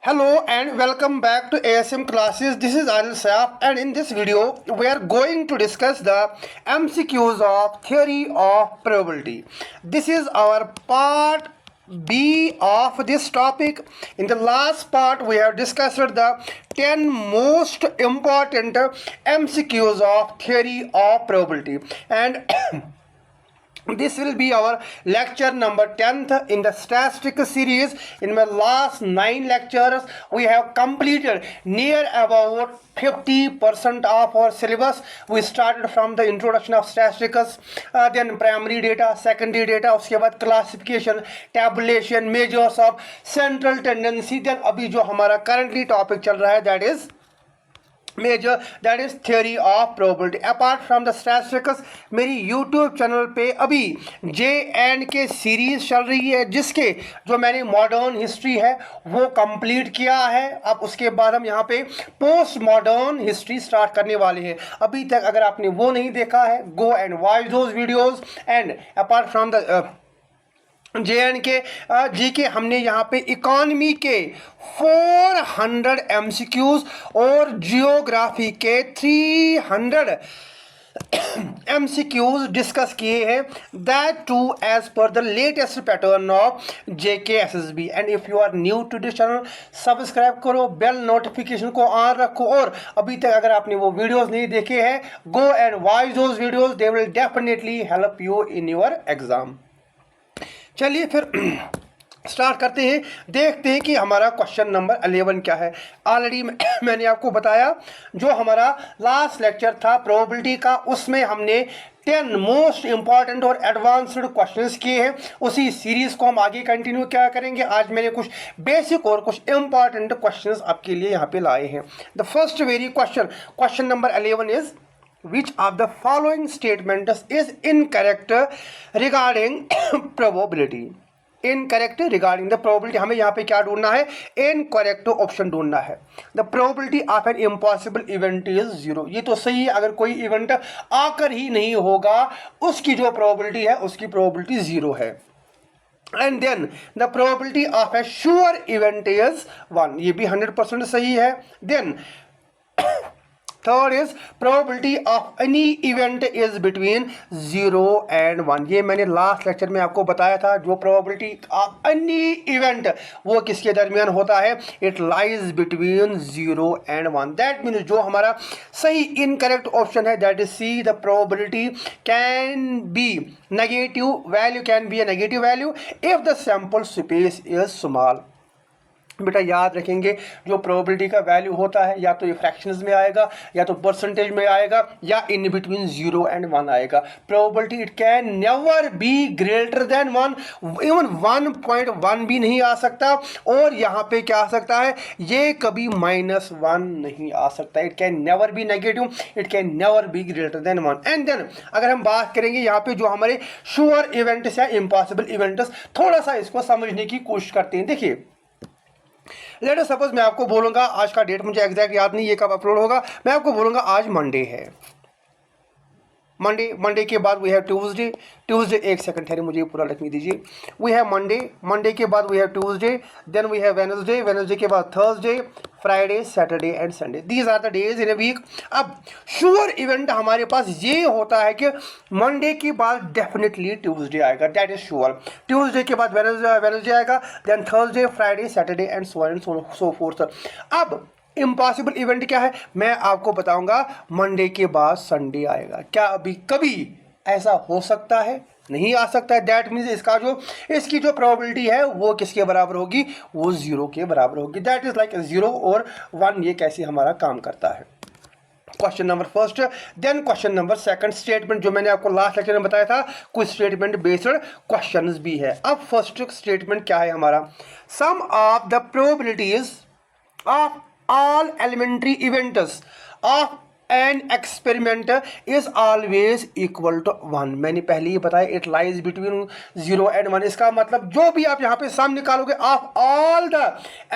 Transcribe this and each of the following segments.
Hello and welcome back to ASM classes. This is Adil Saab, and in this video we are going to discuss the MCQs of theory of probability. This is our part B of this topic. In the last part we have discussed the 10 most important MCQs of theory of probability, and this will be our lecture number 10th in the statistics series. In my last 9 lectures we have completed near about 50% of our syllabus. We started from the introduction of statistics, then primary data, secondary data, उसके बाद classification, tabulation, measures of central tendency. Then अभी जो हमारा currently topic चल रहा है that is theory of probability. Apart from the statistics, मेरी YouTube channel पे अभी J&K सीरीज चल रही है, जिसके जो मैंने मॉडर्न हिस्ट्री है वो कंप्लीट किया है. अब उसके बाद हम यहाँ पे पोस्ट मॉडर्न हिस्ट्री स्टार्ट करने वाले हैं. अभी तक अगर आपने वो नहीं देखा है, go and watch those videos. And apart from the J&K GK हमने यहाँ पे इकोनॉमी के 400 MCQs और जियोग्राफी के 300 MCQs डिस्कस किए हैं. That too as per the latest pattern of JKSSB. And if you are new to this channel, subscribe करो, bell notification को ऑन रखो. और अभी तक अगर आपने वो वीडियोस नहीं देखे हैं, go and watch those videos. They will definitely help you in your exam. चलिए फिर स्टार्ट करते हैं. देखते हैं कि हमारा क्वेश्चन नंबर 11 क्या है. ऑलरेडी मैंने आपको बताया जो हमारा लास्ट लेक्चर था प्रोबेबिलिटी का, उसमें हमने 10 मोस्ट इंपॉर्टेंट और एडवांस्ड क्वेश्चंस किए हैं. उसी सीरीज को हम आगे कंटिन्यू क्या करेंगे. आज मैंने कुछ बेसिक और कुछ इंपॉर्टेंट क्वेश्चंस आपके लिए यहाँ पे लाए हैं. The first very question number 11 is which of the following statements is incorrect regarding probability. Incorrect regarding the probability. हमें यहाँ पे क्या ढूंढना है, इनकरेक्ट ऑप्शन ढूंढना है. The probability of an impossible event is 0. ये तो सही है, अगर कोई इवेंट आकर ही नहीं होगा उसकी जो प्रोबेबिलिटी है उसकी प्रोबेबिलिटी 0 है. And then the probability of a sure event is 1. ये भी 100% सही है. Then third is probability of any event is between 0 and 1. ये मैंने लास्ट लेक्चर में आपको बताया था. जो प्रोबेबिलिटी ऑफ एनी इवेंट वो किसके दरमियान होता है, it lies between 0 and 1. That means जो हमारा सही इनकरेक्ट ऑप्शन है that is C. The probability can be negative value, can be a negative value if the sample space is small. बेटा याद रखेंगे जो प्रोबेबिलिटी का वैल्यू होता है या तो ये फ्रैक्शंस में आएगा या तो परसेंटेज में आएगा या इन बिटवीन 0 and 1 आएगा. Probability it can never be greater than 1. Even 1.1 भी नहीं आ सकता. और यहाँ पे क्या आ सकता है, ये कभी -1 नहीं आ सकता. It can never be negative, it can never be greater than 1. And then अगर हम बात करेंगे यहाँ पे जो हमारे श्योर इवेंट्स या इम्पॉसिबल इवेंट्स, थोड़ा सा इसको समझने की कोशिश करते हैं. देखिए लेट अस सपोज मैं आपको बोलूँगा, आज का डेट मुझे एग्जैक्ट याद नहीं ये कब अपलोड होगा, मैं आपको बोलूँगा आज मंडे है. मंडे के बाद वी हैव ट्यूसडे एक सेकंड ठहरे मुझे पूरा लिखने दीजिए. वी हैव मंडे के बाद we have Tuesday, then we have Wednesday के बाद Thursday, Friday, Saturday and Sunday. These are the days in a week. अब श्योर इवेंट हमारे पास ये होता है कि मंडे के बाद डेफिनेटली ट्यूसडे आएगा, दैट इज श्योर. ट्यूसडे के बाद वेनसडे आएगा, then Thursday, Friday, Saturday and so forth. अब इम्पॉसिबल इवेंट क्या है, मैं आपको बताऊंगा. मंडे के बाद संडे आएगा. क्या अभी कभी ऐसा हो सकता है, नहीं आ सकता है. दैट मीन्स इसकी जो प्रोबेबिलिटी है वो किसके बराबर होगी, वो 0 के बराबर होगी. दैट इज लाइक 0 और 1. ये कैसे हमारा काम करता है. Question number first. Then question number second. Statement जो मैंने आपको लास्ट लेक्चर में बताया था, कुछ स्टेटमेंट बेस्ड क्वेश्चंस भी है. अब फर्स्ट स्टेटमेंट क्या है हमारा, sum of the probabilities of all elementary events of an experiment is always equal to 1. मैंने पहले ही बताया it lies between 0 and 1. इसका मतलब जो भी आप यहाँ पे सम निकालोगे of all the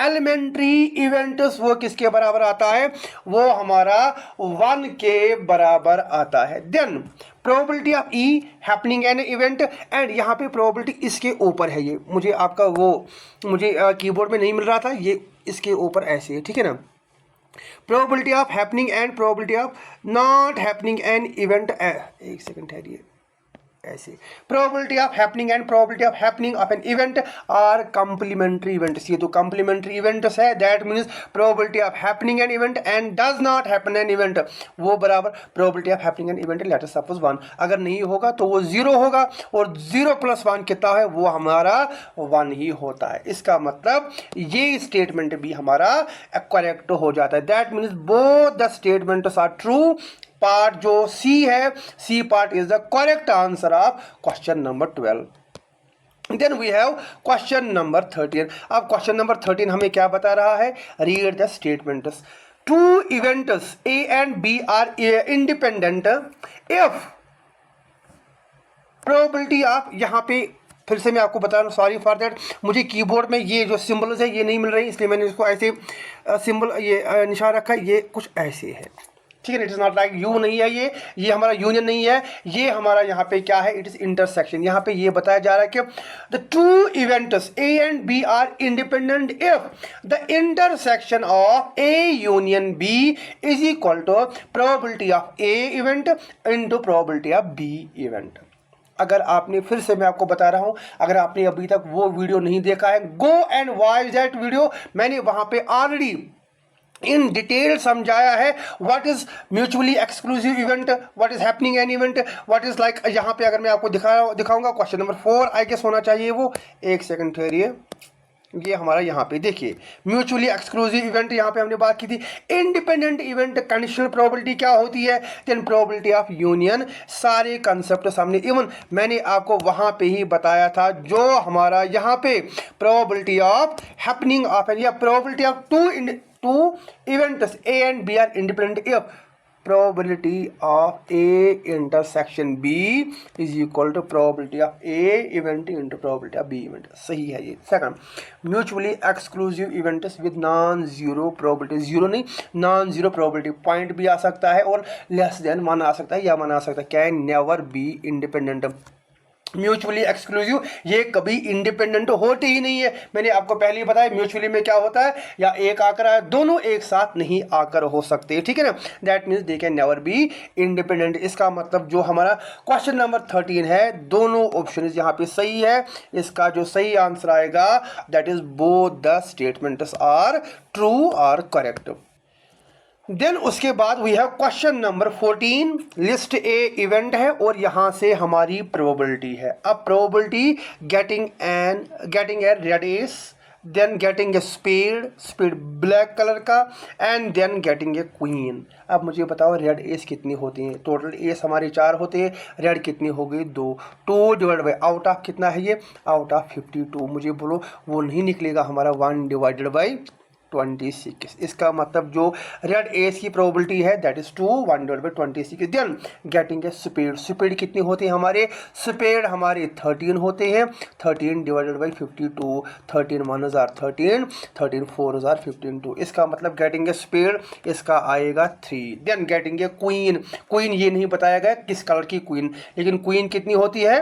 elementary events वो किसके बराबर आता है, वो हमारा 1 के बराबर आता है. Then probability of E happening an event, and यहाँ पे प्रोबेबिलिटी इसके ऊपर है, ये मुझे आपका वो मुझे कीबोर्ड में नहीं मिल रहा था, ये इसके ऊपर ऐसे है, ठीक है ना। Probability of happening and probability of not happening an event, एक सेकंड ठहरिए, ऐसे probability of happening and probability of happening of an event are complementary events. ये तो कंप्लीमेंट्री इवेंट्स है, that means probability of happening an event and does not happen an event वो बराबर probability of happening an event let us suppose 1। अगर नहीं होगा तो वो 0 होगा, और 0 + 1 कितना है, वो हमारा 1 ही होता है। इसका मतलब ये स्टेटमेंट भी हमारा करेक्ट हो जाता है, that means both the statements are true. Part जो सी है, C part is the correct answer of question number 12। Then we have question number 13। अब क्वेश्चन नंबर 13 हमें क्या बता रहा है, read the statements. Two events A and B are independent if probability of, यहाँ पे फिर से मैं आपको बता रहा हूँ, सॉरी फॉर दैट, मुझे कीबोर्ड में ये जो सिंबल्स है ये नहीं मिल रही, इसलिए मैंने इसको ऐसे सिंबल ये निशान रखा है, ये कुछ ऐसे है, ठीक है। It is not like you नहीं है, ये हमारा यूनियन नहीं है, ये हमारा यहाँ पे क्या है, इट इज़ इंटरसेक्शन। यहाँ पे ये बताया जा रहा है कि the two events A and B are independent if the intersection of A union B is equal to probability of A event into probability of B event. अगर आपने, फिर से मैं आपको बता रहा हूँ, अगर आपने अभी तक वो वीडियो नहीं देखा है, go and watch that video. मैंने वहाँ पे ऑलरेडी इन डिटेल समझाया है what is mutually exclusive event, what is happening an event, what is like. यहाँ पे अगर मैं आपको दिखाऊंगा क्वेश्चन नंबर 4 आई गेस होना चाहिए वो, एक सेकंड ठहरिए, ये हमारा यहाँ पे देखिए म्यूचुअली एक्सक्लूसिव इवेंट, यहाँ पे हमने बात की थी। इंडिपेंडेंट इवेंट कंडीशनल प्रोबेबिलिटी क्या होती है, देन प्रोबेबिलिटी ऑफ यूनियन, सारे कंसेप्ट सामने। इवन मैंने आपको वहाँ पे ही बताया था जो हमारा यहाँ पे probability of happening of an या probability of two events A and B are independent if probability of A intersection B is equal to probability of A event into probability of B event। सही है ये। Second, mutually exclusive events with non zero probability, zero नहीं non zero probability, point भी आ सकता है और less than 1 आ सकता है या 1 आ सकता है, can never be independent. Mutually exclusive ये कभी इंडिपेंडेंट होते ही नहीं है, मैंने आपको पहले ही बताया। म्यूचुअली में क्या होता है, या एक आकर है, दोनों एक साथ नहीं आकर हो सकते, ठीक है ना। That means they can never be independent. इसका मतलब जो हमारा क्वेश्चन नंबर 13 है, दोनों ऑप्शन यहाँ पे सही है। इसका जो सही आंसर आएगा that is both the statements are true और करेक्ट। देन उसके बाद we have question number 14। List a event है और यहाँ से हमारी प्रोबेबिलिटी है। अब probability getting a red ace, then getting a spade black colour का, and then getting a queen. अब मुझे बताओ रेड एस कितनी होती हैं, टोटल एस हमारे 4 होते हैं, रेड कितनी हो गई 2, 2 डिवाइड बाई आउट ऑफ कितना है ये, आउट ऑफ 52। मुझे बोलो वो नहीं निकलेगा हमारा 1 डिवाइडेड बाई 26। इसका मतलब जो रेड एस की प्रोबेबिलिटी है that is 2, 1 divide by 26। Then getting a spade कितनी होती है हमारे, स्पीड हमारे 13 होते हैं, 13 डिवाइडेड बाई 52, 13 1 हज़ार 13, 13 4 हज़ार 15। इसका मतलब गेटिंग ए स्पीड इसका आएगा 3। देन गेटिंग ए क्वीन ये नहीं बताया गया किस कलर की क्वीन, लेकिन क्वीन कितनी होती है,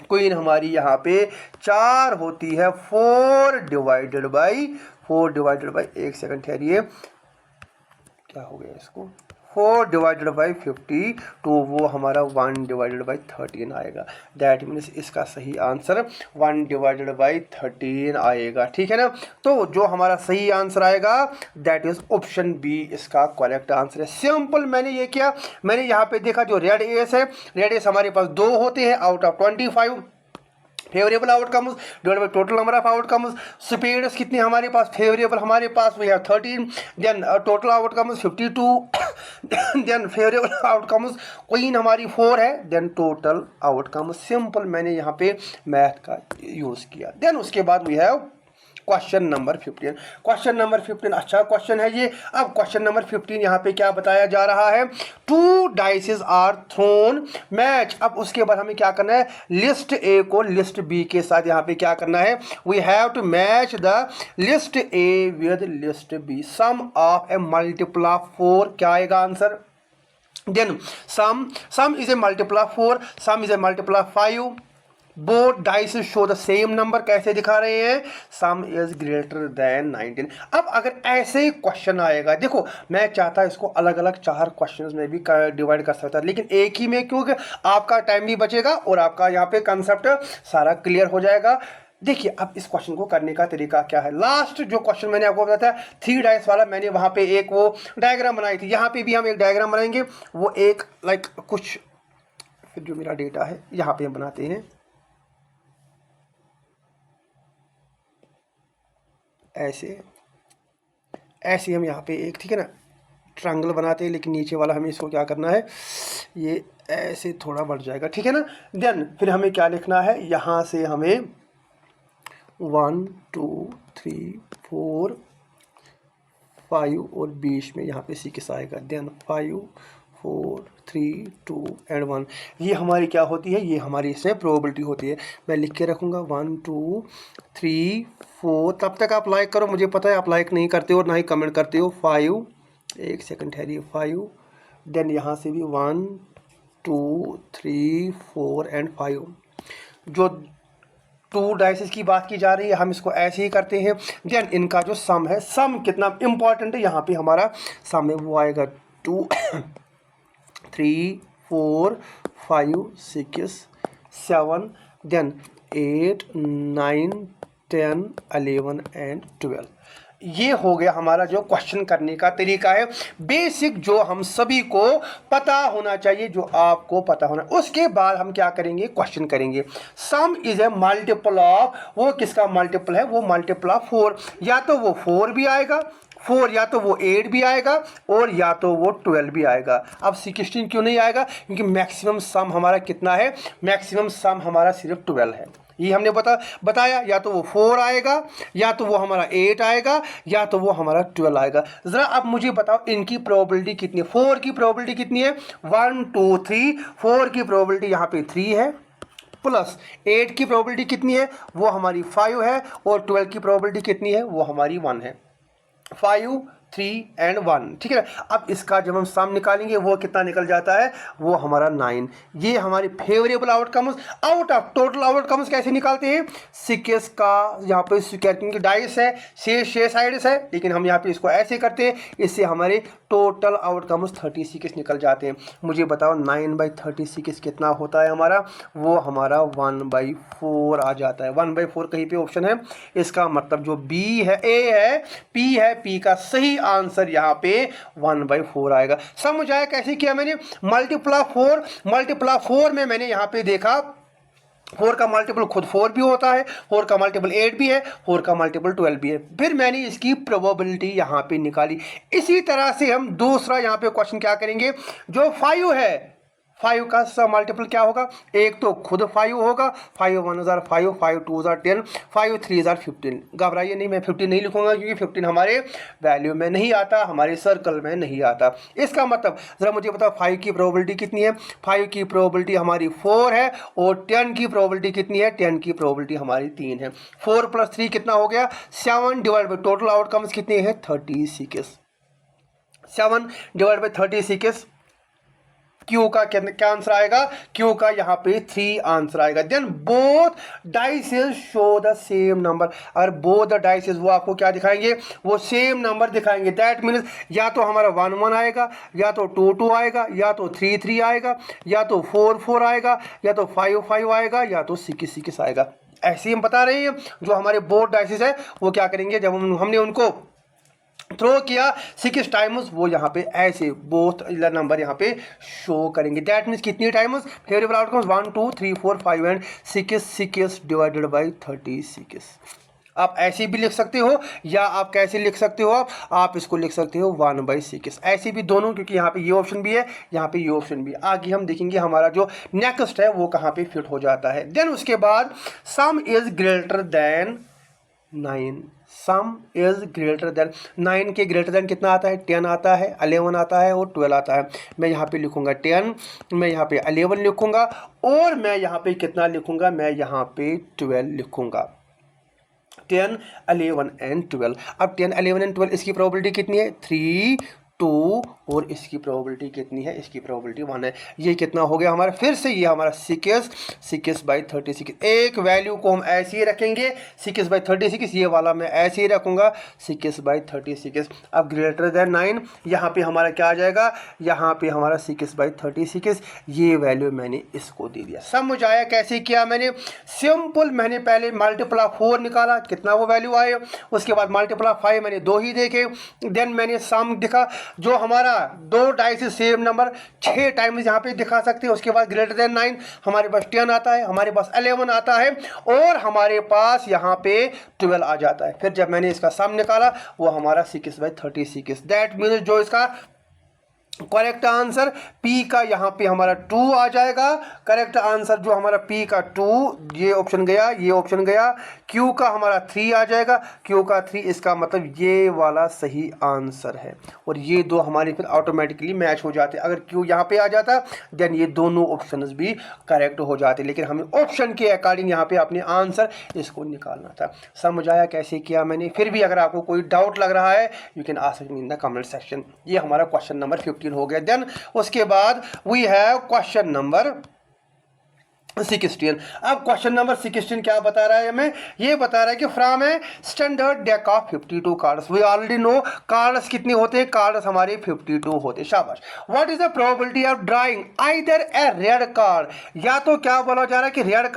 क्वीन हमारी यहाँ पे 4 होती है, 4 डिवाइडेड बाई एक सेकंड ठहरिए, क्या हो गया इसको, 4 डिवाइडेड बाई 50, तो वो हमारा 1 डिवाइडेड बाई 13 आएगा। दैट मीन्स इसका सही आंसर 1 डिवाइडेड बाई 13 आएगा, ठीक है ना। तो जो हमारा सही आंसर आएगा दैट इज ऑप्शन बी इसका करेक्ट आंसर है। सिंपल मैंने ये किया, मैंने यहाँ पे देखा जो रेड एस है, रेड एस हमारे पास 2 होते हैं out of 25, favourable outcomes divide by total number of outcomes. Spades कितनी हमारे पास, फेवरेबल हमारे पास we have 13, then total outcomes 52, then favourable outcomes queen हमारी 4 है, देन टोटल आउटकम्स। सिंपल मैंने यहाँ पे मैथ का यूज़ किया। देन उसके बाद we have question number 15। Question number 15 अच्छा क्वेश्चन है ये। अब क्वेश्चन नंबर 15 यहाँ पे क्या बताया जा रहा है, 2 डाइसेस आर थ्रोन मैच। अब उसके बाद हमें क्या करना है, लिस्ट ए को लिस्ट बी के साथ यहाँ पे क्या करना है, we have to match the list A with list B, sum of A multiple of 4। क्या आएगा answer, Then sum is a multiple of 4, sum is a multiple of 5. Both dice show the same number, कैसे दिखा रहे हैं, सम is greater than 19। अब अगर ऐसे ही question आएगा, देखो मैं चाहता इसको अलग अलग 4 क्वेश्चंस में भी डिवाइड कर सकता, लेकिन एक ही में, क्योंकि आपका टाइम भी बचेगा और आपका यहाँ पे कंसेप्ट सारा क्लियर हो जाएगा। देखिए अब इस क्वेश्चन को करने का तरीका क्या है। लास्ट जो क्वेश्चन मैंने आपको बताया था 3 डाइस वाला, मैंने वहाँ पे एक वो डायग्राम बनाई थी, यहाँ पे भी हम एक डायग्राम बनाएंगे। वो एक लाइक कुछ, फिर जो मेरा डेटा है यहाँ पे हम बनाते हैं ऐसे ऐसे, हम यहाँ पे एक, ठीक है ना, ट्रायंगल बनाते हैं, लेकिन नीचे वाला हमें इसको क्या करना है, ये ऐसे थोड़ा बढ़ जाएगा, ठीक है ना। देन फिर हमें क्या लिखना है, यहाँ से हमें 1 2 3 4 5 और बीच में यहाँ पे 6 आएगा। देन 5 4 3 2 एंड 1, ये हमारी क्या होती है, ये हमारी इसमें प्रोबेबिलिटी होती है। मैं लिख के रखूँगा 1 2 3 4। तब तक आप लाइक करो, मुझे पता है आप लाइक नहीं करते हो, ना ही कमेंट करते हो। 5, एक सेकंड ठहरिए, 5, देन यहाँ से भी 1 2 3 4 एंड 5। जो 2 डाइसेस की बात की जा रही है, हम इसको ऐसे ही करते हैं। देन इनका जो सम है, सम कितना इंपॉर्टेंट है, यहाँ पे हमारा सम है वो आएगा 2 3 4 5 6 7, देन 8 9 10 11 एंड 12। ये हो गया हमारा जो क्वेश्चन करने का तरीका है, बेसिक जो हम सभी को पता होना चाहिए, जो आपको पता होना। उसके बाद हम क्या करेंगे, क्वेश्चन करेंगे। सम इज ए मल्टीपल ऑफ, वो किसका मल्टीपल है, वो मल्टीपल ऑफ 4। या तो वो 4 भी आएगा, 4 या तो वो 8 भी आएगा, और या तो वो 12 भी आएगा। अब 16 क्यों नहीं आएगा, क्योंकि मैक्सिमम सम हमारा कितना है, मैक्सिमम सम हमारा सिर्फ 12 है। ये हमने बताया, या तो वो 4 आएगा, या तो वो हमारा 8 आएगा, या तो वो हमारा 12 आएगा। ज़रा अब मुझे बताओ इनकी प्रोबेबिलिटी कितनी है। 4 की प्रोबेबिलिटी कितनी है, 1 2 3, 4 की प्रोबेबिलिटी यहाँ पे 3 है, प्लस 8 की प्रोबेबिलिटी कितनी है, वो हमारी 5 है, और 12 की प्रोबेबिलिटी कितनी है, वो हमारी 1 है। 5 3 एंड 1, ठीक है। अब इसका जब हम सम निकालेंगे वो कितना निकल जाता है, वो हमारा 9। ये हमारी favourable outcomes, out of total outcomes कैसे निकालते हैं, 6 का यहाँ पे क्योंकि डाइस है, 6 साइड्स है, लेकिन हम यहाँ पे इसको ऐसे करते हैं, इससे हमारे टोटल आउटकम्स 36 निकल जाते हैं। मुझे बताओ 9/36 कितना होता है हमारा, वो हमारा 1/4 आ जाता है। 1/4 कहीं पे ऑप्शन है, इसका मतलब जो बी है, ए है, पी का सही आंसर यहाँ पे 1/4 आएगा। समझ आया कैसे किया मैंने, मल्टीप्ला 4 में मैंने यहाँ पे देखा 4 का मल्टीपल खुद 4 भी होता है, 4 का मल्टीपल 8 भी है, 4 का मल्टीपल 12 भी है। फिर मैंने इसकी प्रोबेबिलिटी यहाँ पे निकाली। इसी तरह से हम दूसरा यहाँ पे क्वेश्चन क्या करेंगे, जो 5 है, 5 का सब मल्टीपल क्या होगा, एक तो खुद 5 होगा, 5 1 जार 5, 5 2 जार 10, 5 3 जार 15। घबराइए नहीं, मैं 15 नहीं लिखूंगा, क्योंकि 15 हमारे वैल्यू में नहीं आता, हमारे सर्कल में नहीं आता। इसका मतलब ज़रा मुझे बताओ 5 की प्रोबेबिलिटी कितनी है, 5 की प्रोबेबिलिटी हमारी 4 है, और 10 की प्रोबेबिलिटी कितनी है, 10 की प्रोबेबिलिटी हमारी 3 है। 4 + 3 कितना हो गया, 7 डिवाइड बाई टोटल आउटकम्स कितने हैं, 36। 7 डिवाइड बाई 36, क्यू का क्या आंसर आएगा, क्यू का यहाँ पे 3 आंसर आएगा। Then both dices show the same number. अगर बोथ द डाइसेस वो आपको क्या दिखाएंगे, वो सेम नंबर दिखाएंगे। दैट मीन्स या तो हमारा 1 1 आएगा, या तो 2 2 आएगा, या तो 3 3 आएगा, या तो 4 4 आएगा, या तो 5 5 आएगा, या तो 6 6 आएगा। ऐसे ही हम बता रहे हैं, जो हमारे बोथ डाइसेस है वो क्या करेंगे, जब हमने उनको थ्रो किया 6 टाइम्स, वो यहाँ पे ऐसे बोथ नंबर यहाँ पे शो करेंगे। दैट मीन्स कितनी times, favourable outcomes 1 2 3 4 5 and 6 divided by 36। आप ऐसे भी लिख सकते हो, या आप कैसे लिख सकते हो, आप इसको लिख सकते हो 1/6, ऐसे भी दोनों, क्योंकि यहाँ पे ये ऑप्शन भी है, यहाँ पे ये ऑप्शन भी। आगे हम देखेंगे हमारा जो नेक्स्ट है वो कहाँ पे फिट हो जाता है। देन उसके बाद सम is greater than 9, some is greater than 9 के ग्रेटर देन कितना आता है, 10 आता है, 11 आता है, और 12 आता है। मैं यहाँ पे लिखूंगा 10, मैं यहाँ पे 11 लिखूंगा, और मैं यहाँ पे कितना लिखूंगा, मैं यहाँ पे 12 लिखूंगा। 10 11 एंड 12। अब 10 11 एंड 12 इसकी प्रोबेबिलिटी कितनी है, 3 2 और इसकी प्रोबेबिलिटी कितनी है, इसकी प्रोबेबिलिटी 1 है। ये कितना हो गया हमारा, फिर से ये हमारा 6/36। एक वैल्यू को हम ऐसे ही रखेंगे 6/36, ये वाला मैं ऐसे ही रखूँगा 6/36। अब ग्रेटर देन 9, यहाँ पे हमारा क्या आ जाएगा, यहाँ पे हमारा 6/36, ये वैल्यू मैंने इसको दे दिया। समझ आया कैसे किया मैंने, सिंपल। मैंने पहले मल्टीप्लाई 4 निकाला, कितना वो वैल्यू आए, उसके बाद मल्टीप्लाई 5 मैंने 2 ही देखे, देन मैंने सम दिखा, जो हमारा 2 डाई से सेम नंबर 6 टाइम्स यहाँ पे दिखा सकते हैं। उसके बाद ग्रेटर देन 9 हमारे पास 10 आता है, हमारे पास 11 आता है, और हमारे पास यहाँ पे 12 आ जाता है। फिर जब मैंने इसका सम निकाला वो हमारा 6/36, दैट मीन्स जो इसका करेक्ट आंसर P का यहाँ पे हमारा 2 आ जाएगा। करेक्ट आंसर जो हमारा P का 2, ये ऑप्शन गया, ये ऑप्शन गया। Q का हमारा 3 आ जाएगा, Q का 3, इसका मतलब ये वाला सही आंसर है। और ये दो हमारे फिर ऑटोमेटिकली मैच हो जाते। अगर Q यहाँ पे आ जाता देन ये दोनों ऑप्शंस भी करेक्ट हो जाते, लेकिन हमें ऑप्शन के अकॉर्डिंग यहाँ पे अपने आंसर इसको निकालना था। समझ आया कैसे किया मैंने। फिर भी अगर आपको कोई डाउट लग रहा है you can ask me in the comment section. ये हमारा क्वेश्चन नंबर 15 हो गया। देन उसके बाद वी हैव क्वेश्चन नंबर 16। अब क्वेश्चन नंबर 16 क्या बता रहा है हमें, ये बता रहा है कि from a standard deck of 52 cards, we already know cards कितने होते हैं, कार्ड्स हमारे 52 होते हैं। शाबाश। What is the probability of drawing either a red card, या तो क्या बोला जा रहा है कि रेड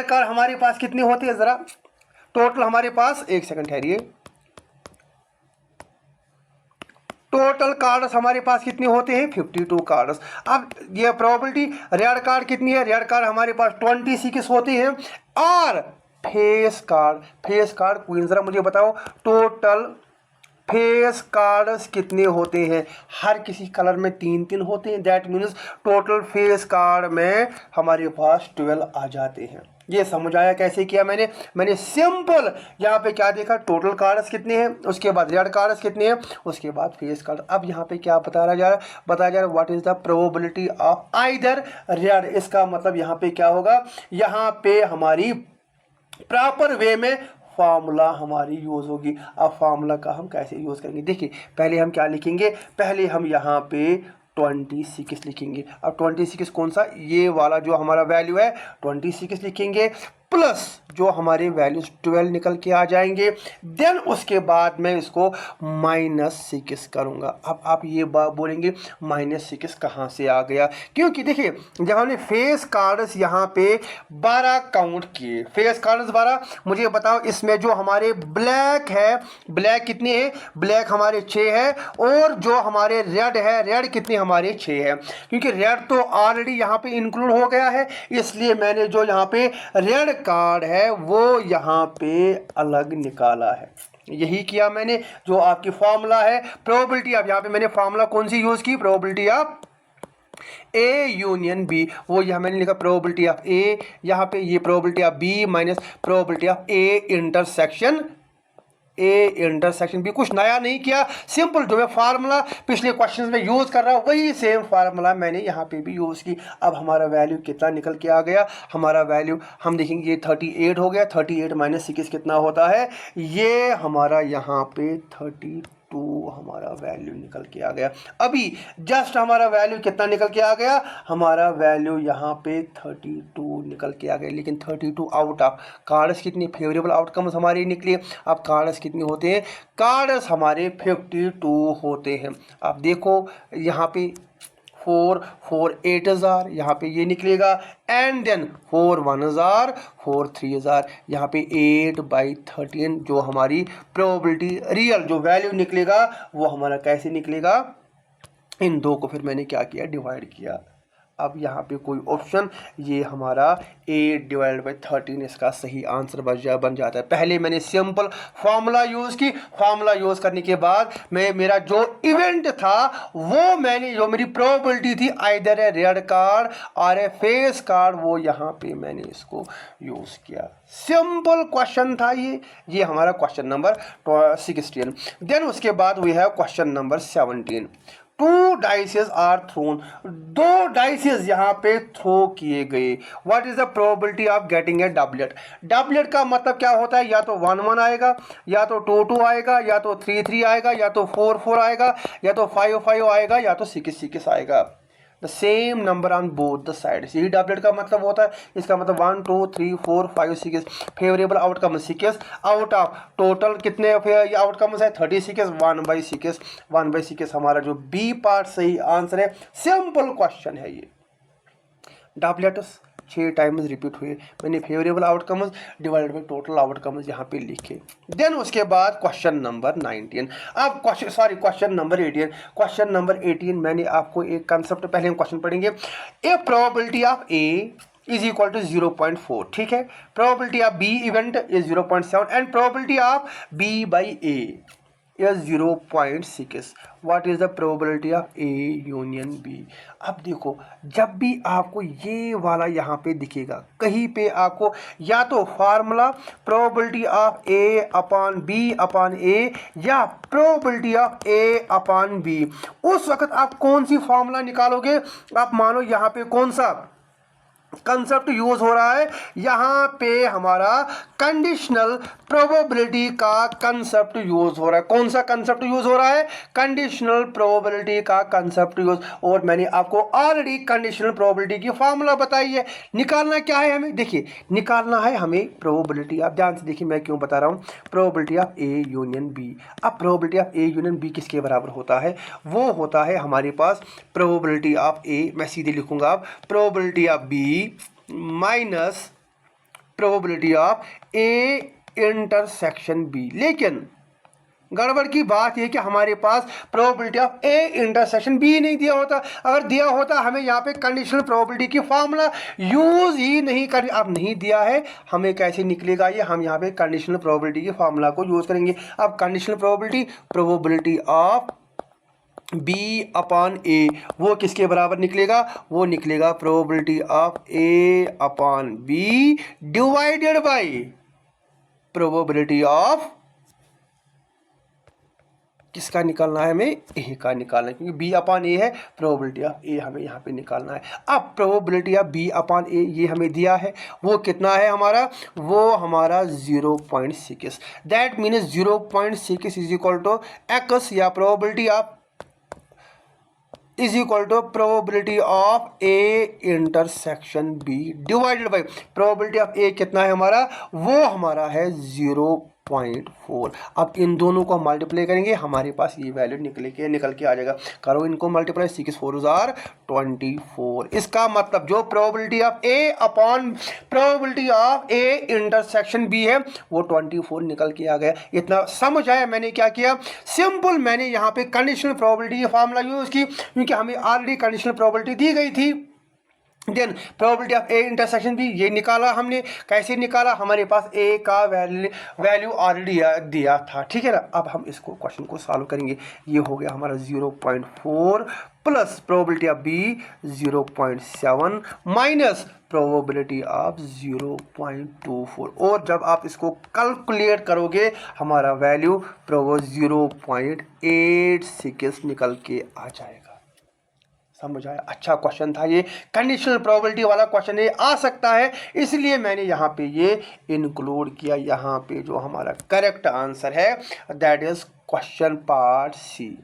कार्ड हमारे पास कितने होते हैं, जरा टोटल हमारे पास, एक सेकंड ठहरिए, टोटल कार्ड्स हमारे पास कितने होते हैं, 52 कार्ड्स। अब ये प्रोबेबिलिटी रेड कार्ड कितनी है, रेड कार्ड हमारे पास 26 होते हैं। और फेस कार्ड क्वीन, जरा मुझे बताओ टोटल फेस कार्ड्स कितने होते हैं, हर किसी कलर में 3 होते हैं। That means total face card में हमारे पास 12 आ जाते हैं। ये समझ आया कैसे किया मैंने सिंपल यहाँ पे क्या देखा, टोटल कार्ड्स कितने हैं, उसके बाद रेड कार्ड्स कितने हैं, उसके बाद फेस कार्ड। अब यहाँ पे क्या बताया जा रहा है what is the probability of either red. इसका मतलब यहाँ पे क्या होगा, यहाँ पे हमारी प्रॉपर वे में फार्मूला हमारी यूज़ होगी। अब फार्मूला का हम कैसे यूज़ करेंगे, देखिए पहले हम क्या लिखेंगे, पहले हम यहाँ पे 26 लिखेंगे। अब 26 कौन सा, ये वाला जो हमारा वैल्यू है 26 लिखेंगे, प्लस जो हमारे वैल्यूज 12 निकल के आ जाएंगे। देन उसके बाद मैं इसको -6 करूँगा। अब आप ये बात बोलेंगे -6 कहाँ से आ गया, क्योंकि देखिए जब हमने फेस कार्ड्स यहाँ पे 12 काउंट किए, फेस कार्ड्स 12, मुझे बताओ इसमें जो हमारे ब्लैक है, ब्लैक कितने हैं, ब्लैक हमारे 6 है, और जो हमारे रेड है, रेड कितने हमारे 6 है। क्योंकि रेड तो ऑलरेडी यहाँ पे इंक्लूड हो गया है, इसलिए मैंने जो यहाँ पे रेड कार्ड है वो यहाँ पे अलग निकाला है। यही किया मैंने, जो आपकी फॉर्मूला है प्रोबेबिलिटी। अब यहाँ पे मैंने फॉर्मूला कौन सी यूज की, probability of A union B, वो यहाँ मैंने लिखा प्रोबेबिलिटी ऑफ ए, यहाँ पे ये probability of B minus probability of A intersection B. कुछ नया नहीं किया, सिंपल जो मैं फार्मूला पिछले क्वेश्चन में यूज़ कर रहा हूँ वही सेम फार्मूला मैंने यहाँ पे भी यूज़ की। अब हमारा वैल्यू कितना निकल के आ गया, हमारा वैल्यू हम देखेंगे ये 38 हो गया। 38 - 6 कितना होता है, ये हमारा यहाँ पे 32 हमारा वैल्यू निकल के आ गया। अभी जस्ट हमारा वैल्यू कितना निकल के आ गया, हमारा वैल्यू यहाँ पे 32 निकल के आ गया। लेकिन 32 आउट ऑफ कार्ड्स कितनी फेवरेबल आउटकम्स हमारे निकले। अब कार्ड्स कितने होते हैं, कार्ड्स हमारे 52 होते हैं। अब देखो यहाँ पे 4 8,000 यहाँ पे ये निकलेगा, एंड देन 4 1,000 4 3,000, यहाँ पे 8/13 जो हमारी प्रोबेबिलिटी रियल जो वैल्यू निकलेगा वो हमारा कैसे निकलेगा, इन दो को फिर मैंने क्या किया, डिवाइड किया। अब यहाँ पे कोई ऑप्शन, ये हमारा 8/13 इसका सही आंसर बन जाता है। पहले मैंने सिंपल फार्मूला यूज़ की, फार्मूला यूज़ करने के बाद मेरा जो इवेंट था वो मैंने, जो मेरी प्रोबेबिलिटी थी आइदर ए रेड कार्ड और ए फेस कार्ड, वो यहाँ पे मैंने इसको यूज़ किया। सिंपल क्वेश्चन था ये हमारा क्वेश्चन नंबर 16। देन उसके बाद we have question number 17। 2 dices are thrown, 2 dices यहाँ पे थ्रो किए गए। What is the probability of getting a doublet? Doublet का मतलब क्या होता है? या तो 1 1 आएगा, या तो 2 2 आएगा, या तो 3 3 आएगा, या तो 4 4 आएगा, या तो 5 5 आएगा, या तो 6 6 आएगा। The same number on both the sides, यही डबलेट का मतलब होता है। इसका मतलब 1 2 3 4 5 6 favourable outcome 6 out of total कितने आउटकम्स है? 36 1/6 1/6 हमारा जो बी पार्ट सही आंसर है। सिंपल क्वेश्चन है ये। डबलेट्स 6 टाइम्स रिपीट हुए, मैंने favourable outcomes divided by total outcomes यहाँ पे लिखे। देन उसके बाद क्वेश्चन नंबर 19। अब क्वेश्चन नंबर 18। क्वेश्चन नंबर 18 मैंने आपको एक कंसेप्ट, पहले हम क्वेश्चन पढ़ेंगे। A probability of A is equal to 0.4, ठीक है। Probability of B event is 0.7 and probability of B by A is 0.6. What is the probability of A union B? अब देखो, जब भी आपको ये वाला यहाँ पे दिखेगा, कहीं पे आपको या तो formula probability of A upon B upon A या probability of A upon B, उस वक्त आप कौन सी फार्मूला निकालोगे? आप मानो यहाँ पे कौन सा कंसेप्ट यूज हो रहा है? यहाँ पे हमारा कंडीशनल प्रोबेबिलिटी का कंसेप्ट यूज हो रहा है। कौन सा कंसेप्ट यूज हो रहा है? कंडीशनल प्रोबेबिलिटी का कंसेप्ट यूज। और मैंने आपको ऑलरेडी कंडीशनल प्रोबेबिलिटी की फार्मूला बताई है। निकालना क्या है हमें? देखिए, निकालना है हमें प्रोबेबिलिटी। आप ध्यान से देखिए मैं क्यों बता रहा हूँ। Probability of A union B. अब probability of A union B किसके बराबर होता है? वो होता है हमारे पास प्रोबेबिलिटी ऑफ ए, मैं सीधे लिखूंगा अब, probability of B minus probability of A intersection B. लेकिन गड़बड़ की बात यह कि हमारे पास probability of A intersection B नहीं दिया होता। अगर दिया होता हमें यहाँ पे कंडीशनल प्रोबेबिलिटी की फार्मूला यूज ही नहीं कर, अब नहीं दिया है, हमें कैसे निकलेगा ये? हम यहाँ पे कंडीशनल प्रोबेबिलिटी की फार्मूला को यूज करेंगे। अब conditional probability of B upon A वो किसके बराबर निकलेगा? वो निकलेगा probability of A upon B divided by probability of, किसका निकालना है हमें? ए का निकालना है, क्योंकि बी अपॉन ए है, प्रोबेबिलिटी ऑफ ए हमें यहाँ पे निकालना है। अब प्रोबेबिलिटी ऑफ बी अपॉन ए ये हमें दिया है, वो कितना है हमारा? वो हमारा 0.6। That means 0.6 is equal to X, या probability of is equal to probability of A intersection B divided by probability of A कितना है हमारा? वो हमारा है 0.4। अब इन दोनों को मल्टीप्लाई करेंगे, हमारे पास ये वैल्यू निकल के आ जाएगा। करो इनको मल्टीप्लाई, 6 4 24। इसका मतलब जो probability of A upon probability of A intersection B है वो 24 निकल के आ गया। इतना समझ आया मैंने क्या किया? सिंपल, मैंने यहाँ पे कंडीशनल प्रोबेबिलिटी की फार्मूला यूज की, क्योंकि हमें ऑलरेडी कंडीशनल प्रोबेबिलिटी दी गई थी। Then probability of A intersection भी ये निकाला हमने। कैसे निकाला? हमारे पास ए का वैल्यू ऑलरेडी दिया था, ठीक है ना। अब हम इसको क्वेश्चन को सॉल्व करेंगे। ये हो गया हमारा 0.4 plus probability of B 0.7 minus probability of 0.24। और जब आप इसको कैलकुलेट करोगे हमारा वैल्यू 0.86 निकल के आ जाएगा। समझ आया? अच्छा क्वेश्चन था ये, कंडीशनल प्रोबेबिलिटी वाला क्वेश्चन ये आ सकता है, इसलिए मैंने यहाँ पे ये इंक्लूड किया। यहाँ पे जो हमारा करेक्ट आंसर है that is question part C.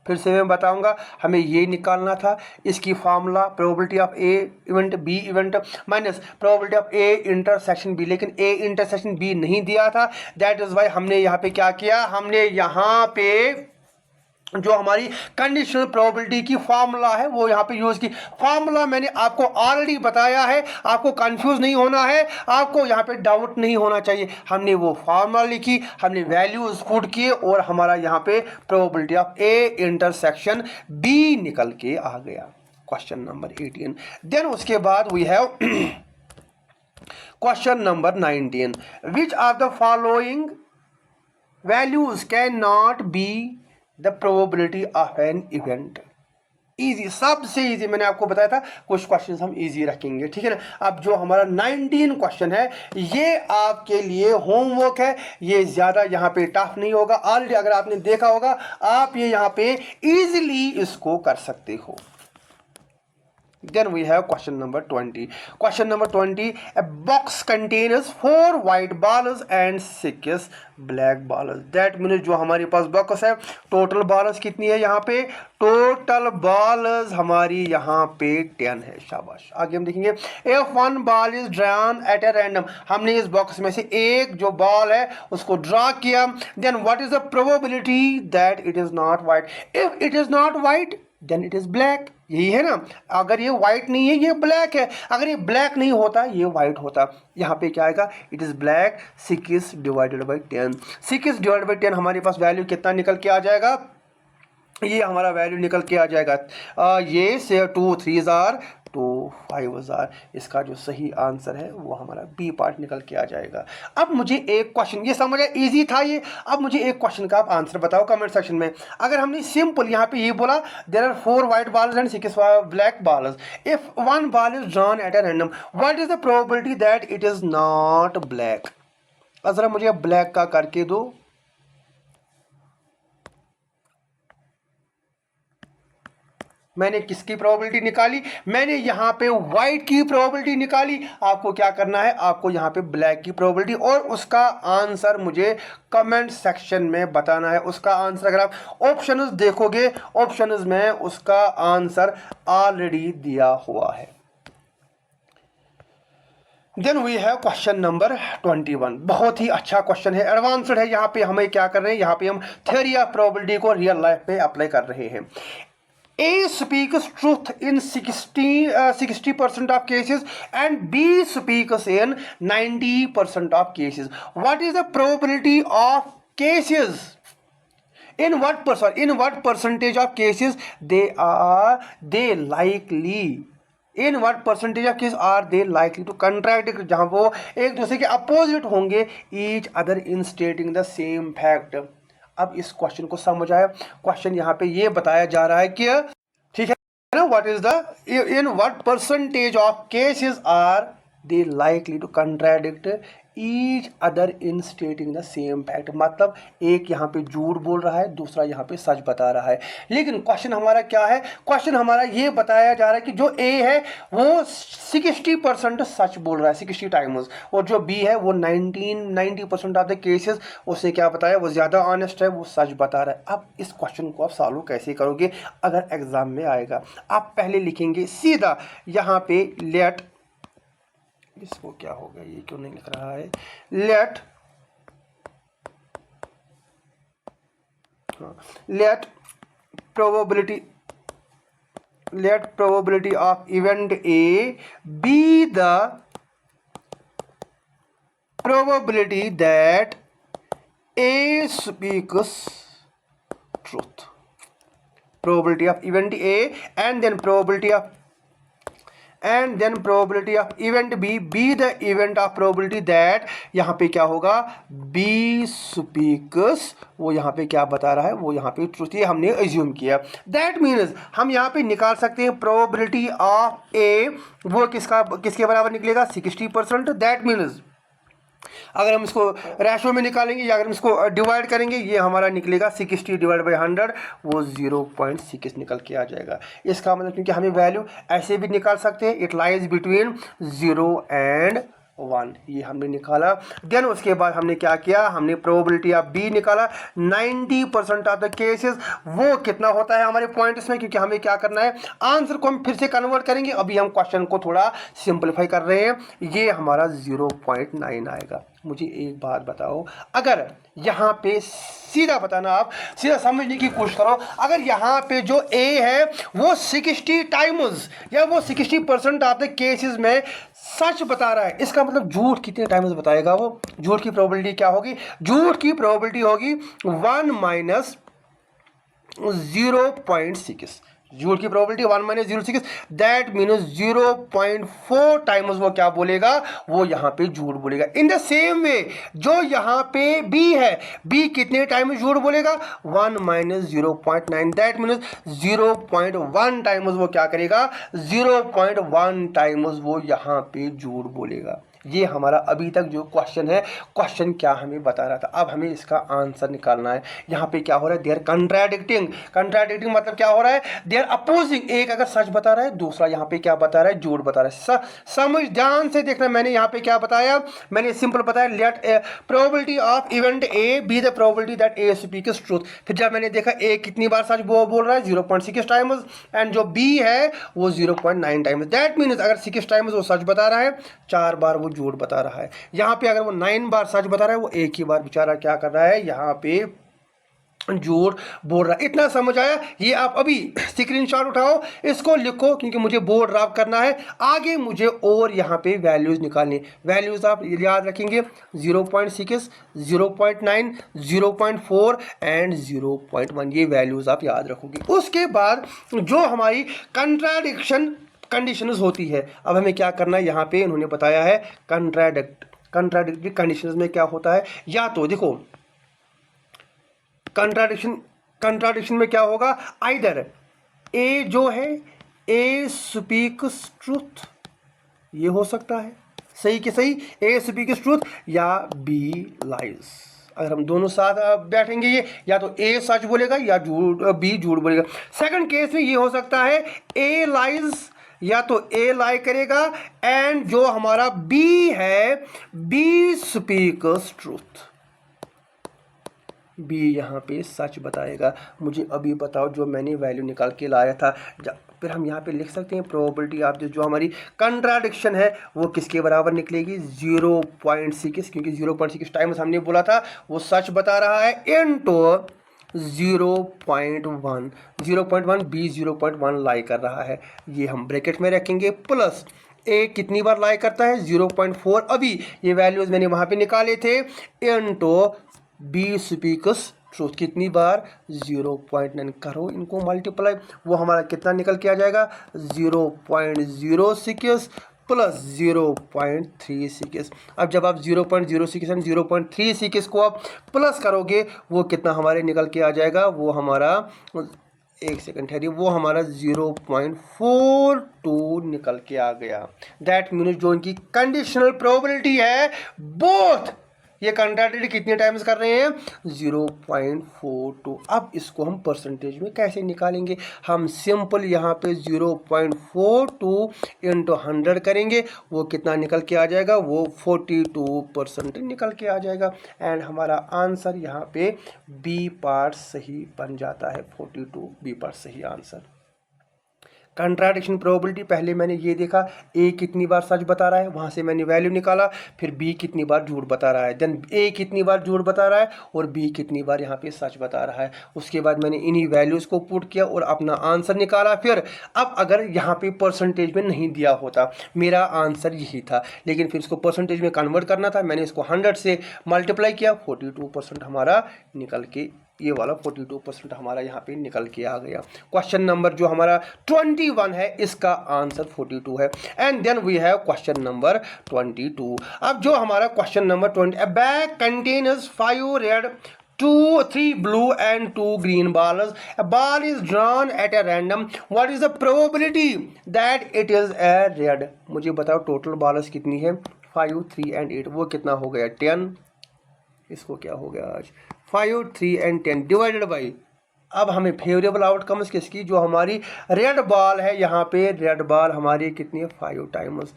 फिर से मैं बताऊंगा, हमें ये निकालना था, इसकी formula probability of A event B event minus probability of A intersection B, लेकिन ए इंटरसेक्शन बी नहीं दिया था। दैट इज वाई हमने यहाँ पे क्या किया? हमने यहाँ पे जो हमारी कंडीशनल प्रोबेबिलिटी की फार्मूला है वो यहाँ पे यूज की। फार्मूला मैंने आपको ऑलरेडी बताया है, आपको कंफ्यूज नहीं होना है, आपको यहाँ पे डाउट नहीं होना चाहिए। हमने वो फार्मूला लिखी, हमने वैल्यूज पुट किए और हमारा यहाँ पे probability of A intersection B निकल के आ गया। Question number 18। देन उसके बाद we have question number 19। Which of the following values can not be the probability of an event? Easy, सबसे इजी मैंने आपको बताया था कुछ क्वेश्चन हम इजी रखेंगे, ठीक है ना। अब जो हमारा 19 क्वेश्चन है ये आपके लिए होमवर्क है, ये ज़्यादा यहाँ पे टफ नहीं होगा। ऑलरेडी अगर आपने देखा होगा आप ये यहाँ पे इजीली इसको कर सकते हो। Then we have question number 20. Question number 20. A box contains 4 white balls and 6 black balls. That means जो हमारे पास बॉक्स है, टोटल बॉल्स कितनी है यहाँ पे? टोटल बॉल्स हमारी यहाँ पे 10 है। शाबाश। आगे हम देखेंगे if one ball is drawn at a random, हमने इस बॉक्स में से एक जो बॉल है उसको ड्रा किया, then what is the probability that it is not white? If it is not white then it is black. यही है ना। अगर ये व्हाइट नहीं है ये ब्लैक है, अगर ये ब्लैक नहीं होता ये व्हाइट होता। यहाँ पे क्या आएगा? It is black. 6 divided by 10, 6 divided by 10 हमारे पास वैल्यू कितना निकल के आ जाएगा? ये हमारा वैल्यू निकल के आ जाएगा ये से 2 3 आर 2 5 आर। इसका जो सही आंसर है वो हमारा बी पार्ट निकल के आ जाएगा। अब मुझे एक क्वेश्चन, ये समझ आया, इजी था ये। अब मुझे एक क्वेश्चन का आप आंसर बताओ कमेंट सेक्शन में। अगर हमने सिंपल यहाँ पे ये बोला there are 4 white balls and 6 black balls, if one ball is drawn at a random, what is the probability that it is not black? जरा मुझे ब्लैक का करके दो। मैंने किसकी प्रोबेबिलिटी निकाली? मैंने यहाँ पे व्हाइट की प्रोबेबिलिटी निकाली। आपको क्या करना है? आपको यहाँ पे ब्लैक की प्रोबेबिलिटी और उसका आंसर मुझे कमेंट सेक्शन में बताना है। उसका आंसर अगर आप ऑप्शंस देखोगे, ऑप्शंस में उसका आंसर ऑलरेडी दिया हुआ है। Then we have question number 21। बहुत ही अच्छा क्वेश्चन है, एडवांस्ड है। यहाँ पे हमें क्या कर रहे हैं? यहाँ पे हम थ्योरी ऑफ प्रोबेबिलिटी को रियल लाइफ पे अप्लाई कर रहे हैं। A speaks truth in 60% of cases and B speaks in 90% of cases. What is the probability of cases? In what percentage of cases they likely? In what percentage of cases are they likely to contradict? जहाँ वो एक दूसरे के opposite होंगे, each other in stating the same fact. अब इस question को समझ आया? क्वेश्चन यहाँ पे ये बताया जा रहा है कि ठीक है ना, what is the in what percentage of cases are they likely to contradict each other in stating the same fact. मतलब एक यहाँ पे झूठ बोल रहा है, दूसरा यहाँ पे सच बता रहा है। लेकिन क्वेश्चन हमारा क्या है? क्वेश्चन हमारा ये बताया जा रहा है कि जो ए है वो 60% सच बोल रहा है, 60 टाइम्स, और जो बी है वो 90% ऑफ द केसेस उसने क्या बताया? वो ज़्यादा ऑनेस्ट है, वो सच बता रहा है। अब इस क्वेश्चन को आप सॉल्व कैसे करोगे अगर एग्जाम में आएगा? आप पहले लिखेंगे सीधा यहाँ पे लेट, इसको क्या हो गया, ये क्यों नहीं लिख रहा है? Let probability of event A be the probability that A speaks truth. Probability of event A and then probability of event B be the event of probability that, यहाँ पे क्या होगा? B speaks, वो यहाँ पे क्या बता रहा है? वो यहाँ पे ट्रूथ, ये हमने एज्यूम किया। दैट मीन्स हम यहाँ पे निकाल सकते हैं प्रोबेबिलिटी ऑफ ए, वो किसके बराबर निकलेगा? 60%। दैट मीन्स अगर हम इसको रेशो में निकालेंगे या अगर हम इसको डिवाइड करेंगे, ये हमारा निकलेगा 60 डिवाइड बाई 100, वो 0.6 निकल के आ जाएगा। इसका मतलब क्योंकि हमें वैल्यू ऐसे भी निकाल सकते हैं, इट लाइज बिटवीन 0 and 1, ये हमने निकाला। देन उसके बाद हमने क्या किया? हमने प्रोबेबिलिटी ऑफ बी निकाला। 90% ऑफ द केसेस, वो कितना होता है हमारे पॉइंट्स में? क्योंकि हमें क्या करना है? आंसर को हम फिर से कन्वर्ट करेंगे। अभी हम क्वेश्चन को थोड़ा सिंपलीफाई कर रहे हैं। ये हमारा 0.9 आएगा। मुझे एक बात बताओ, अगर यहाँ पे सीधा बताना, आप सीधा समझने की कोशिश करो, अगर यहाँ पे जो ए है वो 60 टाइम्स या वो 60% ऑफ द केसेस में सच बता रहा है, इसका मतलब झूठ कितने टाइम्स बताएगा? वो झूठ की प्रोबेबिलिटी क्या होगी? झूठ की प्रोबेबिलिटी होगी 1 - 0.6। झूठ की probability 1 minus 0.6, that means 0.4 times वो क्या बोलेगा, वो यहाँ पे झूठ बोलेगा। इन द सेम वे जो यहाँ पे बी है, बी कितने टाइम झूठ बोलेगा, 1 माइनस 0.9, दैट मीन्स 0.1 टाइम्स वो क्या करेगा, 0.1 टाइम्स वो यहाँ पे झूठ बोलेगा। ये हमारा अभी तक जो क्वेश्चन है, क्वेश्चन क्या हमें बता रहा था, अब हमें इसका आंसर निकालना है। यहाँ पे क्या हो रहा है, दे आर कंट्राडिक्टिंग। कंट्राडिक्टिंग मतलब क्या हो रहा है, दे आर अपोजिंग। एक अगर सच बता रहा है, दूसरा यहाँ पे क्या बता रहा है, झूठ बता रहा है। समझ ध्यान से देखना, मैंने यहाँ पे क्या बताया, मैंने सिंपल बताया, let probability of event A B the probability that A speaks truth. फिर जब मैंने देखा ए कितनी बार सच बोल रहा है, 0.6 टाइम्स, एंड जो बी है वो 0.9 टाइम्स। दैट मीन्स अगर 6 टाइम्स वो सच बता रहा है, 4 बार वो झूठ बता रहा है। यहाँ पे अगर वो 9 बार सच बता रहा है, वो एक ही बार बेचारा क्या कर रहा है, यहाँ पे झूठ बोल रहा है। इतना समझ आया। ये आप अभी स्क्रीनशॉट उठाओ, इसको लिखो, क्योंकि मुझे बोर्ड ड्राफ्ट करना है। आगे मुझे और यहाँ पे वैल्यूज निकालनी, वैल्यूज आप याद रखेंगे, 0.6, 0.9, 0.4 एंड 0.1, ये वैल्यूज आप याद रखोगे। उसके बाद जो हमारी कंट्राडिक्शन कंडीशंस होती है, अब हमें क्या करना है, यहाँ पे इन्होंने बताया है कंट्राडिक्टरी कंडीशंस में क्या होता है। या तो देखो कंट्राडिक्शन में क्या होगा, आइदर ए जो है, ए स्पीक्स ट्रूथ, ये हो सकता है सही के सही, ए स्पीक्स ट्रूथ, या बी लाइज। अगर हम दोनों साथ बैठेंगे, ये या तो ए सच बोलेगा या बी झूठ बोलेगा। सेकंड केस में ये हो सकता है ए लाइज, या तो ए लाई करेगा, एंड जो हमारा बी है, बी स्पीक्स ट्रूथ, बी यहाँ पे सच बताएगा। मुझे अभी बताओ जो मैंने वैल्यू निकाल के लाया था, फिर हम यहाँ पे लिख सकते हैं प्रोबेबिलिटी ऑफ जो हमारी कंट्राडिक्शन है वो किसके बराबर निकलेगी, 0.6, क्योंकि 0.6 टाइम्स हमने बोला था वो सच बता रहा है, इनटू 0.1, 0.1 बी 0.1 लाई कर रहा है, ये हम ब्रैकेट में रखेंगे, प्लस ए कितनी बार लाई करता है, 0.4, अभी ये वैल्यूज मैंने वहाँ पे निकाले थे, इनटू बी स्पीक्स ट्रूथ कितनी बार, 0.9, करो इनको मल्टीप्लाई, वो हमारा कितना निकल के आ जाएगा, 0.06 प्लस 0.36। अब जब आप 0.06 एंड 0.36 को आप प्लस करोगे, वो कितना हमारे निकल के आ जाएगा, वो हमारा, एक सेकंड ठहरिए, वो हमारा 0.42 निकल के आ गया। दैट मीन्स जो इनकी कंडीशनल प्रोबेबिलिटी है, बोथ ये कंट्राडिक्ट कितने टाइम्स कर रहे हैं, 0.42। अब इसको हम परसेंटेज में कैसे निकालेंगे, हम सिंपल यहाँ पे 0.42 इंटू 100 करेंगे, वो कितना निकल के आ जाएगा, वो 42% निकल के आ जाएगा, एंड हमारा आंसर यहाँ पे बी पार्ट सही बन जाता है, 42 बी पार्ट सही आंसर। कंट्राडिक्शन प्रोबेबिलिटी पहले मैंने ये देखा, ए कितनी बार सच बता रहा है, वहाँ से मैंने वैल्यू निकाला, फिर बी कितनी बार झूठ बता रहा है, देन ए कितनी बार झूठ बता रहा है और बी कितनी बार यहाँ पे सच बता रहा है। उसके बाद मैंने इन्हीं वैल्यूज़ को पुट किया और अपना आंसर निकाला। फिर अब अगर यहाँ पे परसेंटेज में नहीं दिया होता, मेरा आंसर यही था, लेकिन फिर इसको परसेंटेज में कन्वर्ट करना था, मैंने इसको 100 से मल्टीप्लाई किया, 42% हमारा निकल के, ये वाला 42% हमारा यहाँ पे निकल के आ गया। क्वेश्चन नंबर जो हमारा 21 है, इसका आंसर 42 है। And then we have question number 22। अब जो हमारा question number 20, a bag contains 5 red 3 blue and 2 green balls. A ball is drawn at a random. What is the probability that it is a red? मुझे बताओ total balls कितनी है, 5, 3 and 8, वो कितना हो गया, 10। इसको क्या हो गया आज, 5, 3 and 10 डिवाइडेड बाई, अब हमें फेवरेबल आउटकम्स किसकी, जो हमारी रेड बॉल है, यहाँ पे रेड बॉल हमारी कितनी है, 5 times,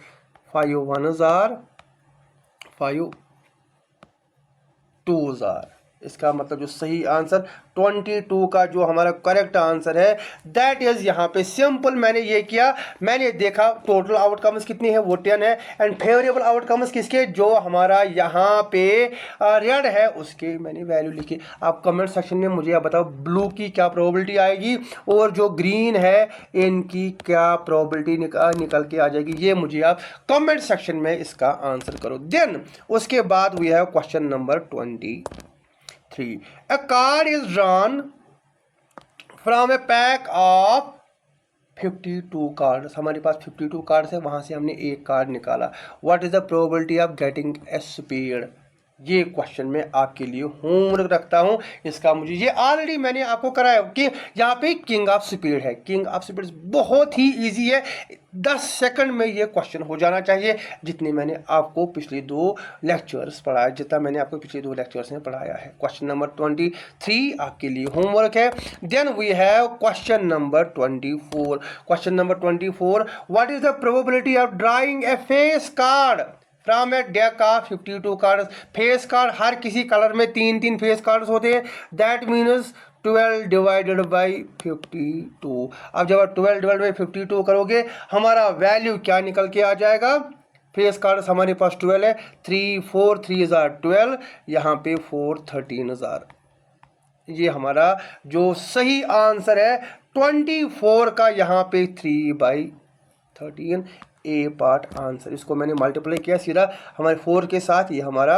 5 1s are 5 2s are। इसका मतलब जो सही आंसर 22 का जो हमारा करेक्ट आंसर है, दैट इज यहाँ पे सिंपल मैंने ये किया, मैंने देखा टोटल आउटकम्स कितनी है, वो 10 है, एंड फेवरेबल आउटकम्स किसके, जो हमारा यहाँ पे रेड है, उसके मैंने वैल्यू लिखी। आप कमेंट सेक्शन में मुझे आप बताओ ब्लू की क्या प्रोबेबिलिटी आएगी और जो ग्रीन है इनकी क्या प्रोबेबिलिटी निकल के आ जाएगी, ये मुझे आप कमेंट सेक्शन में इसका आंसर करो। देन उसके बाद we have question number 23। A card is drawn from a pack of 52 cards, हमारे पास 52 कार्ड्स है, वहाँ से हमने एक कार्ड निकाला। What is the probability of getting a spade? ये क्वेश्चन मैं आपके लिए होमवर्क रखता हूँ। इसका मुझे ये ऑलरेडी मैंने आपको कराया कि यहाँ पे किंग ऑफ स्पीड है। किंग ऑफ स्पीड बहुत ही इजी है, 10 सेकंड में ये क्वेश्चन हो जाना चाहिए, जितने मैंने आपको पिछले 2 लेक्चर्स पढ़ाया, जितना मैंने आपको पिछले 2 लेक्चर्स में पढ़ाया है। क्वेश्चन नंबर 23 आपके लिए होमवर्क है। Then we have question number 24। Question number 24, what is the probability of drawing a face card from a deck of 52 card? Face card हर किसी कलर में 3-3 फेस कार्ड्स होते हैं। That means 12 divided by 52। अब जब आप 12 divide by 52 करोगे, हमारा वैल्यू क्या निकल के आ जाएगा? फेस कार्ड्स हमारे पास 12 है, 3 4 3 12, यहाँ पे 4 13,000। ये हमारा जो सही आंसर है 24 का, यहाँ पे 3/13 ए पार्ट आंसर। इसको मैंने मल्टीप्लाई किया सीधा हमारे 4 के साथ, ये हमारा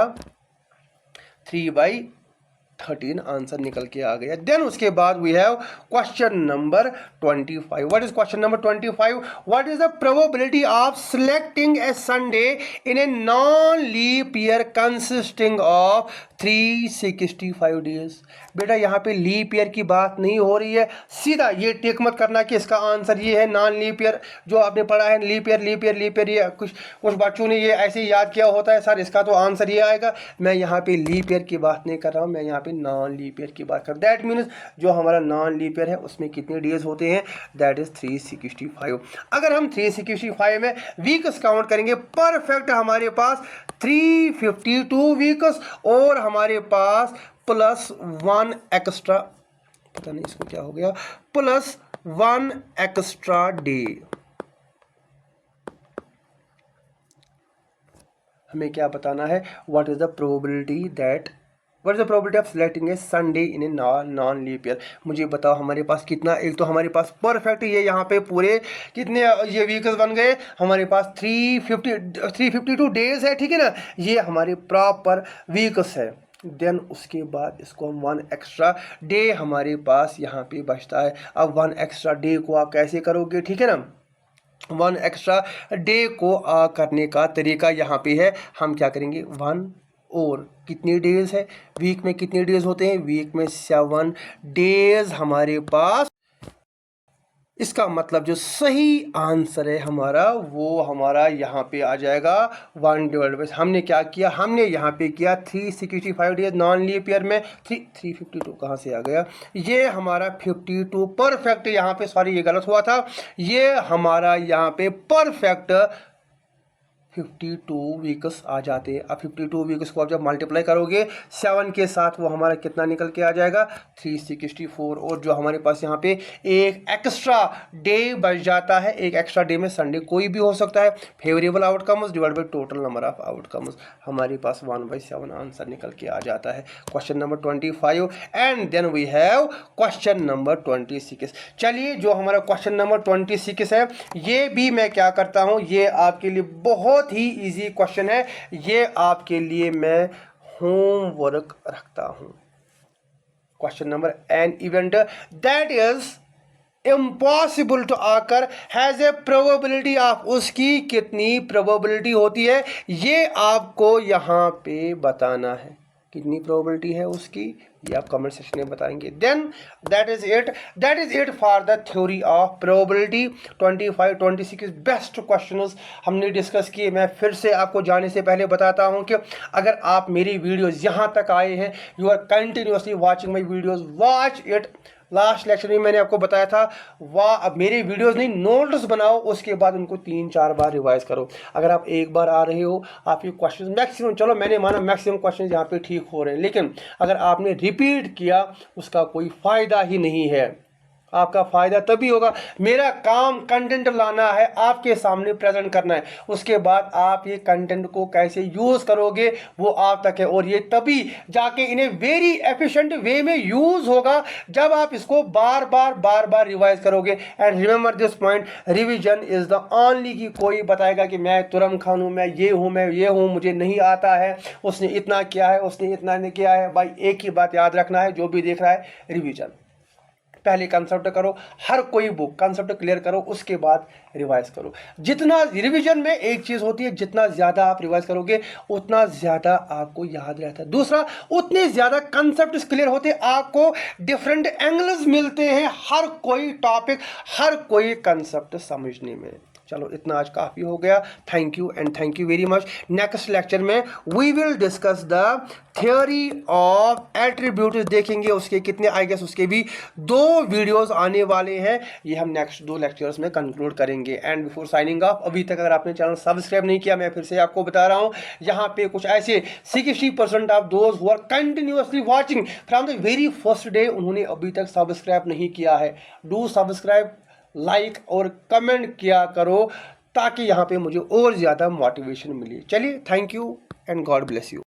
3/13 आंसर निकल के आ गया। देन उसके बाद we have question number 25। What is question number 25? What is the probability of selecting a Sunday in a non leap year consisting of 365 days? बेटा यहाँ पे लीप ईयर की बात नहीं हो रही है, सीधा ये टिक मत करना कि इसका आंसर ये है। नॉन लीप ईयर जो आपने पढ़ा है, leap year leap year leap year, ये कुछ बच्चों ने ये ऐसे ही याद किया होता है, सर इसका तो आंसर ये आएगा। मैं यहाँ पे लीप ईयर की बात नहीं कर रहा हूँ, मैं यहाँ पे नॉन लीप ईयर की बात कर। दैट मीन्स जो हमारा नॉन लीप ईयर है उसमें कितने डेज होते हैं? That is 365। अगर हम 365 में वीक्स काउंट करेंगे, परफेक्ट हमारे पास 352 वीक्स और हमारे पास प्लस 1 एक्स्ट्रा, पता नहीं इसको क्या हो गया, प्लस 1 एक्स्ट्रा डे। हमें क्या बताना है? What is the probability that, what is the probability of selecting a Sunday in a non leap year? मुझे बताओ हमारे पास कितना, एक तो हमारे पास परफेक्ट ये यहाँ पे पूरे कितने ये वीक्स बन गए, हमारे पास 352 डेज है, ठीक है ना, ये हमारे प्रॉपर वीक्स है। देन उसके बाद इसको हम 1 एक्स्ट्रा डे हमारे पास यहाँ पे बचता है। अब 1 एक्स्ट्रा डे को आप कैसे करोगे, ठीक है ना? 1 एक्स्ट्रा डे को करने का तरीका यहाँ पे है, हम क्या करेंगे, 1 और कितने डेज है, वीक में कितने डेज होते हैं? वीक में 7 डेज हमारे पास। इसका मतलब जो सही आंसर है हमारा, वो हमारा यहाँ पे आ जाएगा 1 डिवाइड बाई, हमने क्या किया, हमने यहाँ पे किया 365 डेज नॉन लीप ईयर में। 352 कहाँ से आ गया? ये हमारा 52 परफेक्ट, यहाँ पे सॉरी ये गलत हुआ था, ये हमारा यहाँ पे परफेक्ट 52 वीक्स आ जाते हैं। अब 52 वीक्स को आप जब मल्टीप्लाई करोगे 7 के साथ, वो हमारा कितना निकल के आ जाएगा? 364। और जो हमारे पास यहाँ पे एक एक्स्ट्रा डे बच जाता है, एक एक्स्ट्रा डे में संडे कोई भी हो सकता है। Favourable outcomes divide by total number of outcomes, हमारे पास 1/7 आंसर निकल के आ जाता है। Question number 25 and then we have question number 26। चलिए जो हमारा क्वेश्चन नंबर 26 है, ये भी मैं क्या करता हूँ, ये आपके लिए बहुत ही इजी क्वेश्चन है, ये आपके लिए मैं होमवर्क रखता हूं। Question number, an event that is impossible to occur has a probability of, उसकी कितनी प्रोबेबिलिटी होती है, ये आपको यहां पे बताना है। कितनी प्रोबेबिलिटी है उसकी, ये आप कमेंट सेक्शन में बताएंगे। Then that is it for the theory of probability. 25 26 best questions हमने डिस्कस किए। मैं फिर से आपको जाने से पहले बताता हूं कि अगर आप मेरी वीडियोस यहां तक आए हैं, you are continuously watching my videos, watch it. Last lecture में मैंने आपको बताया था, वाह अब मेरे वीडियोस नहीं, नोट्स बनाओ, उसके बाद उनको 3-4 बार रिवाइज करो। अगर आप एक बार आ रहे हो, आपके क्वेश्चन मैक्सिमम, चलो मैंने माना मैक्सिमम क्वेश्चन यहाँ पे ठीक हो रहे हैं, लेकिन अगर आपने रिपीट किया उसका कोई फ़ायदा ही नहीं है। आपका फ़ायदा तभी होगा, मेरा काम कंटेंट लाना है, आपके सामने प्रेजेंट करना है, उसके बाद आप ये कंटेंट को कैसे यूज़ करोगे वो आप तक है। और ये तभी जाके इन्हें वेरी एफिशिएंट वे में यूज़ होगा जब आप इसको बार बार रिवाइज करोगे। And remember this point, revision is the only, कि कोई बताएगा कि मैं तुरम खान हूँ, मैं ये हूँ, मुझे नहीं आता है, उसने इतना किया है, उसने इतना नहीं किया है। भाई एक ही बात याद रखना है, जो भी देख रहा है, रिविजन। पहले कंसेप्ट करो, हर कोई बुक कंसेप्ट क्लियर करो, उसके बाद रिवाइज करो। जितना रिवीजन में एक चीज़ होती है, जितना ज़्यादा आप रिवाइज करोगे उतना ज़्यादा आपको याद रहता है। दूसरा, उतने ज़्यादा कंसेप्ट क्लियर होते हैं, आपको डिफरेंट एंगल्स मिलते हैं हर कोई टॉपिक, हर कोई कंसेप्ट समझने में। चलो इतना आज काफ़ी हो गया। Thank you and thank you very much. Next lecture में we will discuss the theory of attributes देखेंगे, उसके कितने आई गेस उसके भी 2 वीडियोस आने वाले हैं, ये हम नेक्स्ट 2 लेक्चर्स में कंक्लूड करेंगे। एंड बिफोर साइनिंग ऑफ, अभी तक अगर आपने चैनल सब्सक्राइब नहीं किया, मैं फिर से आपको बता रहा हूँ, यहाँ पे कुछ ऐसे 60% of those who are continuously watching from the very first day, उन्होंने अभी तक सब्सक्राइब नहीं किया है। डू सब्सक्राइब, लाइक और कमेंट किया करो, ताकि यहाँ पे मुझे और ज़्यादा मोटिवेशन मिले। चलिए, thank you and God bless you.